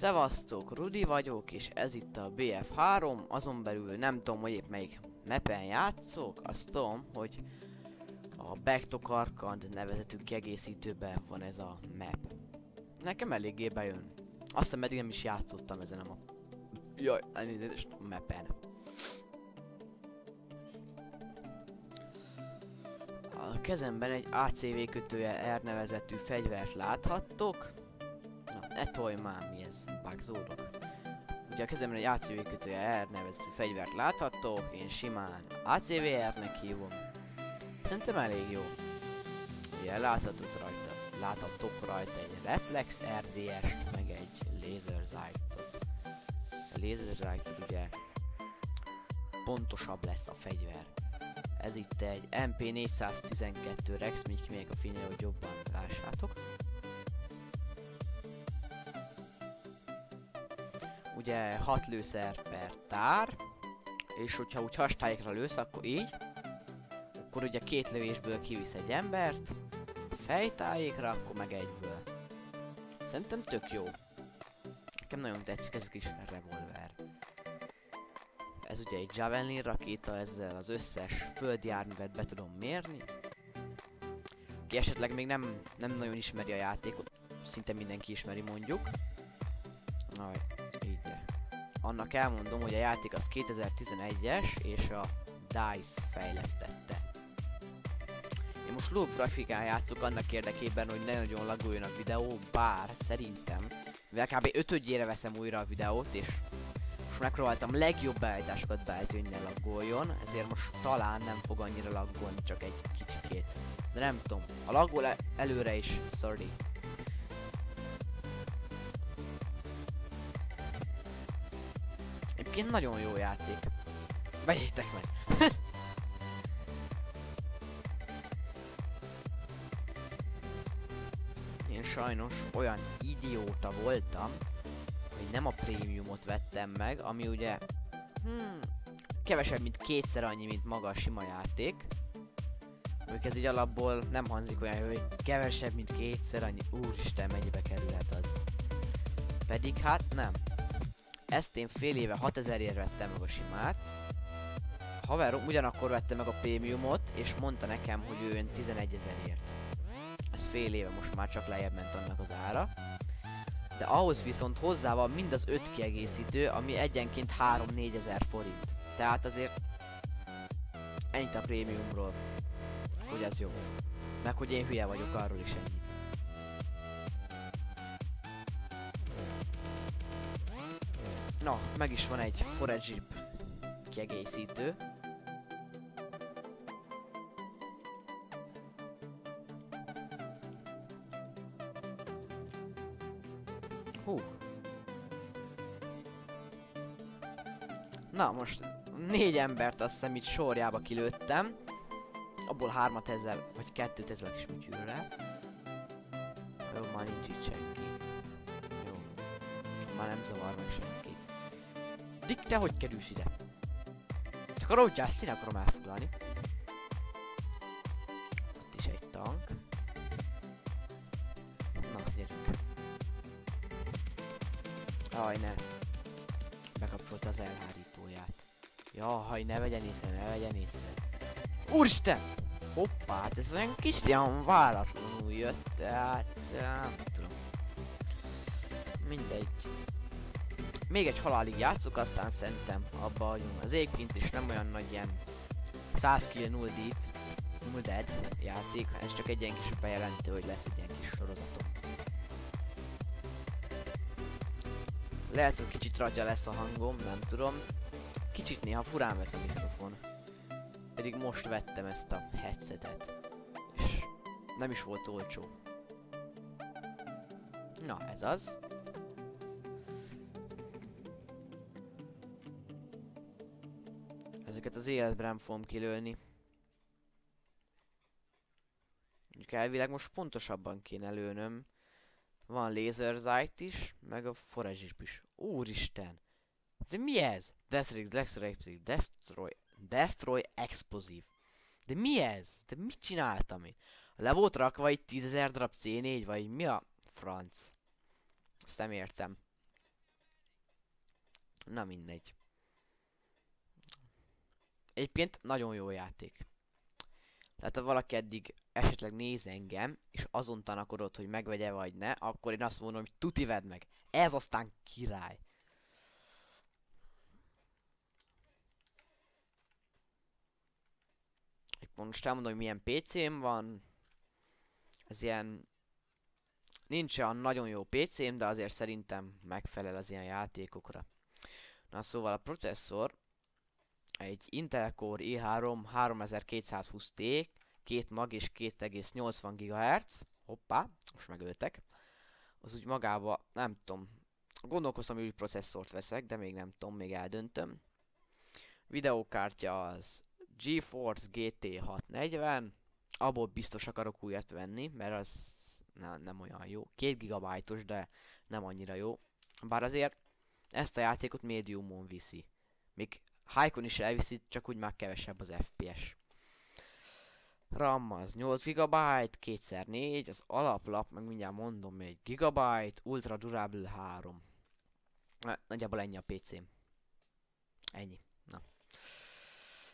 Szevasztok, Rudi vagyok, és ez itt a BF3, azon belül nem tudom, hogy épp melyik mappen játszok, azt tudom, hogy a Back to Karkand nevezetű kiegészítőben van ez a map. Nekem eléggé bejön. Azt hiszem eddig nem is játszottam ezen a mappen. A kezemben egy ACV kötőjel R nevezetű fegyvert láthattok. Na, ne tolj már, mi ez? Bugzódok. Ugye a kezemben egy ACV kötője R nevezetű fegyvert láthattok, én simán ACVR-nek hívom. Szerintem elég jó. Ugye láthatok rajta egy Reflex RDS-t, meg egy Laser Sight-ot. A Laser Sight ugye pontosabb lesz a fegyver. Ez itt egy MP412 Rex, még kimegyek a fényre, hogy jobban lássátok. Ugye 6 lőszer per tár, és hogyha úgy hastályokra lősz, akkor így, akkor ugye 2 lövésből kivisz egy embert, fejtájékra, akkor meg egyből. Szerintem tök jó. Nekem nagyon tetszik ez a kis revolver. Ez ugye egy Javelin rakéta, ezzel az összes földi járművet be tudom mérni. Ki esetleg még nem nagyon ismeri a játékot, szinte mindenki ismeri mondjuk. Aj, így. Annak elmondom, hogy a játék az 2011-es, és a DICE fejlesztette. Én most low grafikán játszok annak érdekében, hogy ne nagyon lagoljon a videó, bár szerintem, mivel kb. 5-ödjére veszem újra a videót, és most megpróbáltam legjobb beállításokat beállítani, hogy ne laggoljon, ezért most talán nem fog annyira laggolni, csak egy kicsikét. De nem tudom, a laggol előre is, sorry. Egyébként nagyon jó játék. Vegyétek meg! Én sajnos olyan idióta voltam, hogy nem a prémiumot vettem meg, ami ugye kevesebb, mint 2-szer annyi, mint maga a sima játék. Mondjuk ez így alapból nem hangzik olyan jó, hogy kevesebb, mint 2-szer annyi. Úristen, mennyibe kerülhet az. Pedig hát nem. Ezt én fél éve 6000-ért vettem meg a simát. Haverom ugyanakkor vette meg a prémiumot, és mondta nekem, hogy ő jön 11 000-ért. Ez fél éve, most már csak lejjebb ment annak az ára. De ahhoz viszont hozzá van mind az 5 kiegészítő, ami egyenként 3-4 ezer forint. Tehát azért ennyit a prémiumról, hogy ez jó. Meg hogy én hülye vagyok, arról is ennyit. Na, meg is van egy Forage kiegészítő. Hú. Na, most 4 embert azt hiszem itt sorjába kilőttem. Abból 3-at ezzel, vagy 2-t ezzel a kis műtyűrrel. Jó, már nincs itt senki. Jó. Már nem zavar meg senki. Dick, te hogy kerülsz ide? Csak a rógyást én akarom elfoglalni. Ott is egy tank. Na, gyerünk. Aj, ne. Bekapcsolta az elhárítóját. Jaj, ne vegyen észre, ne vegyen észre. Úristen! Hoppá, hát ez olyan kis ilyen váratlanul jött, tehát nem tudom. Mindegy. Még egy halálig játszok, aztán szerintem abba hagyom. Az egyébként is nem olyan nagy ilyen 100 kill null dead játék, ez csak egy ilyen kis bejelentő, hogy lesz egy ilyen kis sorozatom. Lehet, hogy kicsit ratya lesz a hangom, nem tudom. Kicsit néha furán vesz a mikrofon. Pedig most vettem ezt a headsetet. És nem is volt olcsó. Na, ez az. Ezeket az életben nem fogom kilőni. Mondjuk elvileg most pontosabban kéne lőnöm. Van Laser Sight is, meg a Forage is. Úristen! De mi ez? Destroy Explosive. De mi ez? De mit csináltam én? Le volt rakva itt 10 000 darab C4, vagy mi a franc? Ezt nem értem. Na mindegy. Egyébként nagyon jó játék. Tehát ha valaki eddig esetleg néz engem, és azon tanakodott, hogy megvegye vagy ne, akkor én azt mondom, hogy tuti vedd meg. Ez aztán király. Most elmondom, hogy milyen PC-m van. Ez ilyen... Nincs olyan nagyon jó PC-m, de azért szerintem megfelel az ilyen játékokra. Na szóval a processzor egy Intel Core i3 3220T, 2 mag és 2,80 GHz. Hoppá, most megöltek. Az úgy magába, nem tudom, gondolkoztam, hogy új processzort veszek, de még nem tudom, még eldöntöm. Videókártya az GeForce GT 640, abból biztos akarok újat venni, mert az nem olyan jó. 2 GB-os, de nem annyira jó. Bár azért ezt a játékot médiumon viszi. Még high-on is elviszi, csak úgy már kevesebb az FPS. RAM az 8 GB, 2x4, az alaplap, meg mindjárt mondom, 1 GB, Ultra Durable 3. Nagyjából ennyi a PC-m. Ennyi. Na.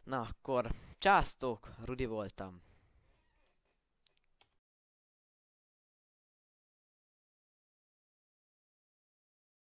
Na akkor, császtok, Rudi voltam.